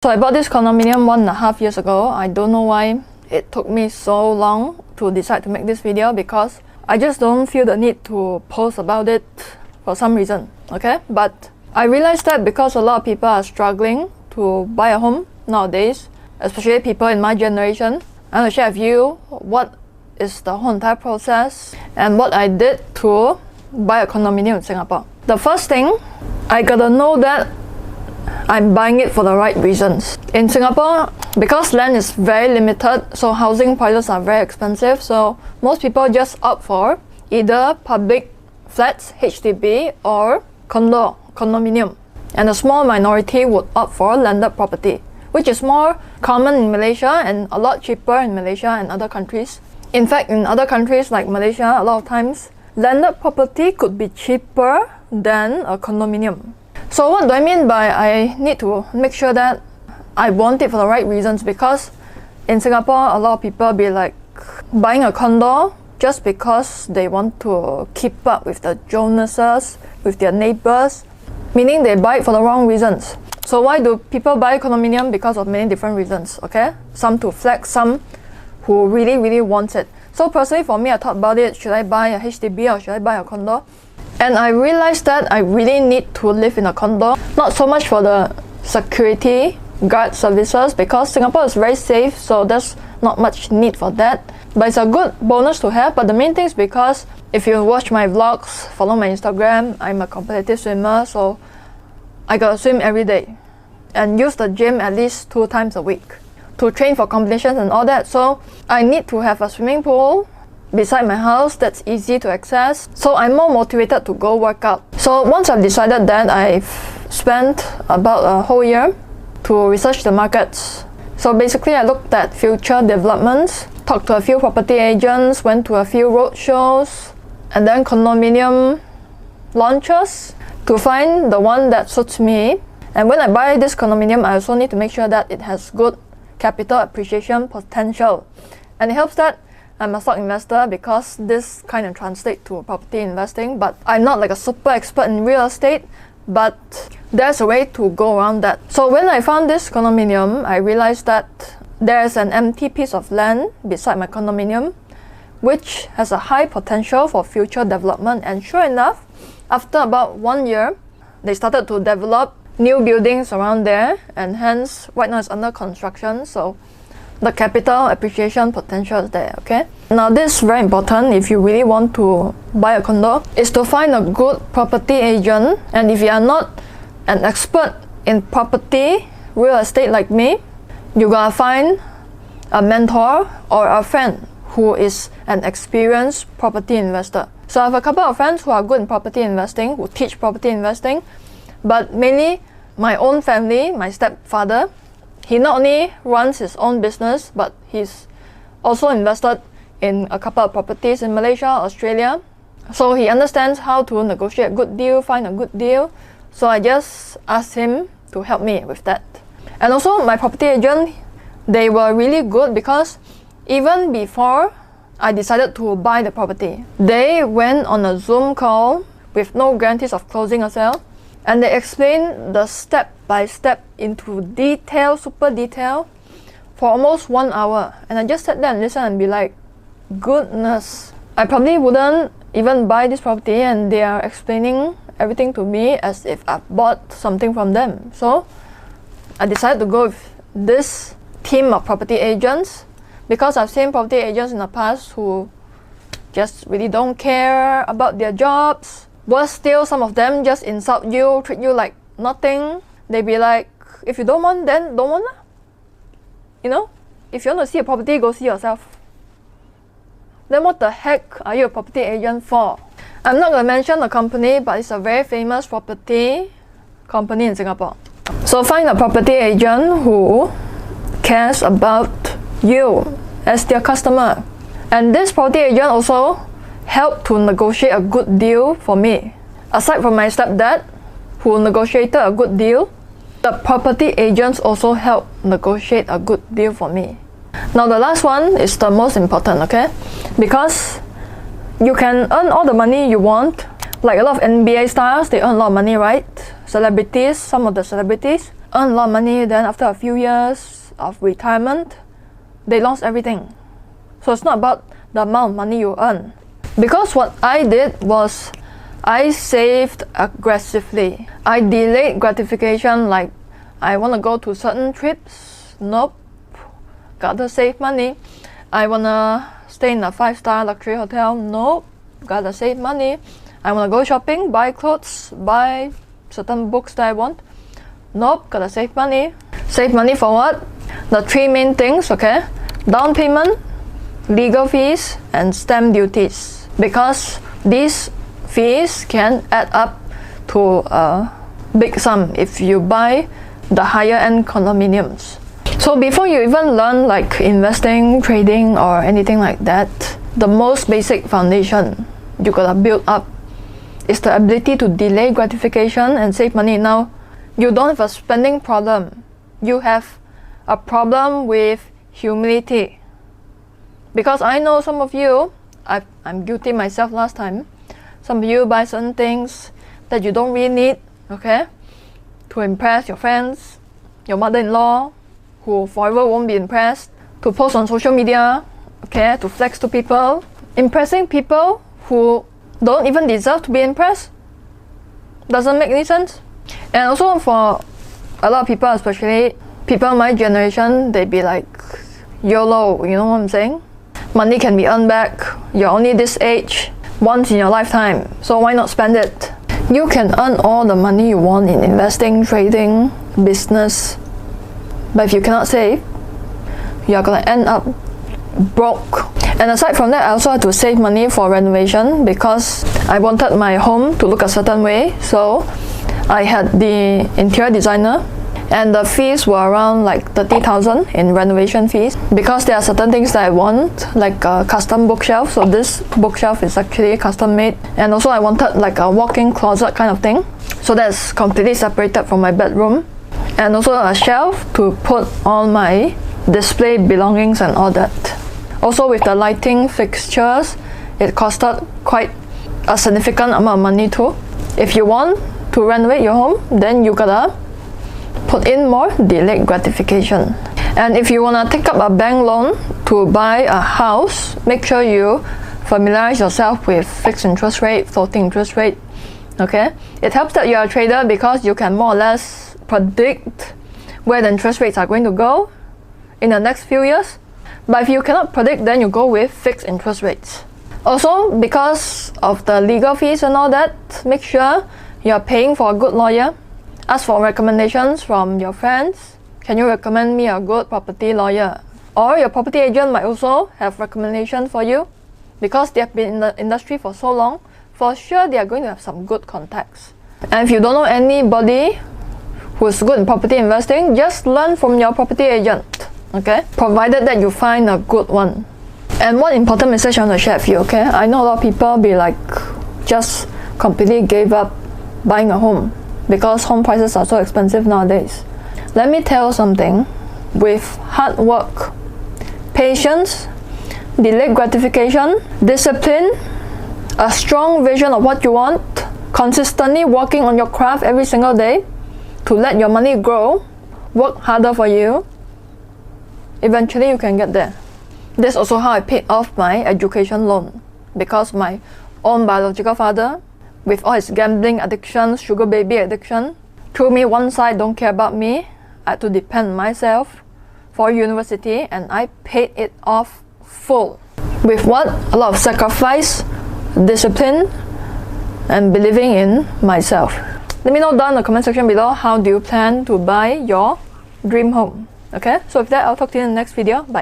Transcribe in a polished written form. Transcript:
So I bought this condominium 1.5 years ago. I don't know why it took me so long to decide to make this video, because I just don't feel the need to post about it for some reason, okay? But I realized that because a lot of people are struggling to buy a home nowadays, especially people in my generation, I'm going to share with you what is the whole entire process and what I did to buy a condominium in Singapore. The first thing, I gotta know that I'm buying it for the right reasons. In Singapore, because land is very limited, so housing prices are very expensive, so most people just opt for either public flats, HDB, or condominium. And a small minority would opt for landed property, which is more common in Malaysia and a lot cheaper in Malaysia and other countries. In fact, in other countries like Malaysia, a lot of times, landed property could be cheaper than a condominium. So what do I mean by I need to make sure that I want it for the right reasons? Because in Singapore, a lot of people be like buying a condo just because they want to keep up with the Jonases, with their neighbors, meaning they buy it for the wrong reasons. So why do people buy condominium? Because of many different reasons, okay? Some to flex, some who really want it. So personally for me, I thought about it, should I buy a HDB or should I buy a condo? And I realized that I really need to live in a condo, not so much for the security guard services, because Singapore is very safe, so there's not much need for that. But it's a good bonus to have. But the main thing is because if you watch my vlogs, follow my Instagram, I'm a competitive swimmer, so I gotta swim every day and use the gym at least 2 times a week to train for competitions and all that. So I need to have a swimming pool beside my house that's easy to access, so I'm more motivated to go work out. So once I've decided that, I've spent about a whole year to research the markets. So basically I looked at future developments, talked to a few property agents, went to a few road shows, and then condominium launches to find the one that suits me. And when I buy this condominium, I also need to make sure that it has good capital appreciation potential. And it helps that I'm a stock investor, because this kind of translates to property investing. But I'm not like a super expert in real estate, but there's a way to go around that. So when I found this condominium, I realized that there's an empty piece of land beside my condominium, which has a high potential for future development. And sure enough, after about 1 year, they started to develop new buildings around there, and hence right now it's under construction. So the capital appreciation potential is there, okay? Now this is very important if you really want to buy a condo, is to find a good property agent. And if you are not an expert in property, real estate like me, you gotta find a mentor or a friend who is an experienced property investor. So I have a couple of friends who are good in property investing, who teach property investing, but mainly my own family, my stepfather, he not only runs his own business, but he's also invested in a couple of properties in Malaysia, Australia. So he understands how to negotiate a good deal, find a good deal. So I just asked him to help me with that. And also my property agent, they were really good, because even before I decided to buy the property, they went on a Zoom call with no guarantees of closing a sale, and they explained the step by step into detail, super detail, for almost 1 hour. And I just sat there and listened and be like, goodness, I probably wouldn't even buy this property, and they are explaining everything to me as if I bought something from them. So I decided to go with this team of property agents, because I've seen property agents in the past who just really don't care about their jobs. Worse still, some of them just insult you, treat you like nothing. They be like, if you don't want, then don't want. You know, if you want to see a property, go see yourself. Then what the heck are you a property agent for? I'm not going to mention the company, but it's a very famous property company in Singapore. So find a property agent who cares about you as their customer. And this property agent also helped to negotiate a good deal for me. Aside from my stepdad, who negotiated a good deal, the property agents also helped negotiate a good deal for me. Now the last one is the most important, okay? Because you can earn all the money you want. Like a lot of NBA stars, they earn a lot of money, right? Celebrities, some of the celebrities, earn a lot of money, then after a few years of retirement, they lost everything. So it's not about the amount of money you earn. Because what I did was I saved aggressively. I delayed gratification, like I want to go to certain trips. Nope. Gotta save money. I want to stay in a 5-star luxury hotel. Nope. Gotta save money. I want to go shopping, buy clothes, buy certain books that I want. Nope. Gotta save money. Save money for what? The 3 main things, okay? Down payment, legal fees, and stamp duties. Because these fees can add up to a big sum if you buy the higher end condominiums. So before you even learn like investing, trading, or anything like that, the most basic foundation you gotta build up is the ability to delay gratification and save money. Now, you don't have a spending problem. You have a problem with humility. Because I know some of you, I'm guilty myself last time, some of you buy certain things that you don't really need, okay? To impress your friends, your mother-in-law, who forever won't be impressed, to post on social media, okay? To flex to people. Impressing people who don't even deserve to be impressed doesn't make any sense. And also for a lot of people, especially people my generation, they be like, YOLO, you know what I'm saying? Money can be earned back. You're only this age once in your lifetime, so why not spend it? You can earn all the money you want in investing, trading, business, but if you cannot save, you're gonna end up broke. And aside from that, I also had to save money for renovation because I wanted my home to look a certain way. So I had the interior designer, and the fees were around like 30,000 in renovation fees, because there are certain things that I want, like a custom bookshelf. So this bookshelf is actually custom made, and also I wanted like a walk-in closet kind of thing, so that's completely separated from my bedroom, and also a shelf to put all my display belongings and all that. Also with the lighting fixtures, it costed quite a significant amount of money too. If you want to renovate your home, then you gotta put in more delayed gratification. And if you want to take up a bank loan to buy a house, make sure you familiarize yourself with fixed interest rate, floating interest rate, okay? It helps that you're a trader because you can more or less predict where the interest rates are going to go in the next few years. But if you cannot predict, then you go with fixed interest rates. Also, because of the legal fees and all that, make sure you're paying for a good lawyer. Ask for recommendations from your friends. Can you recommend me a good property lawyer? Or your property agent might also have recommendations for you, because they have been in the industry for so long. For sure, they are going to have some good contacts. And if you don't know anybody who's good in property investing, just learn from your property agent, okay? Provided that you find a good one. And one important message I want to share with you, okay? I know a lot of people be like, just completely gave up buying a home because home prices are so expensive nowadays. Let me tell you something. With hard work, patience, delayed gratification, discipline, a strong vision of what you want, consistently working on your craft every single day to let your money grow, work harder for you, eventually you can get there. That's also how I paid off my education loan, because my own biological father, with all his gambling addiction, sugar baby addiction, threw me one side, don't care about me. I had to depend on myself for university, and I paid it off full. With what? A lot of sacrifice, discipline, and believing in myself. Let me know down in the comment section below, how do you plan to buy your dream home? Okay, so with that, I'll talk to you in the next video. Bye.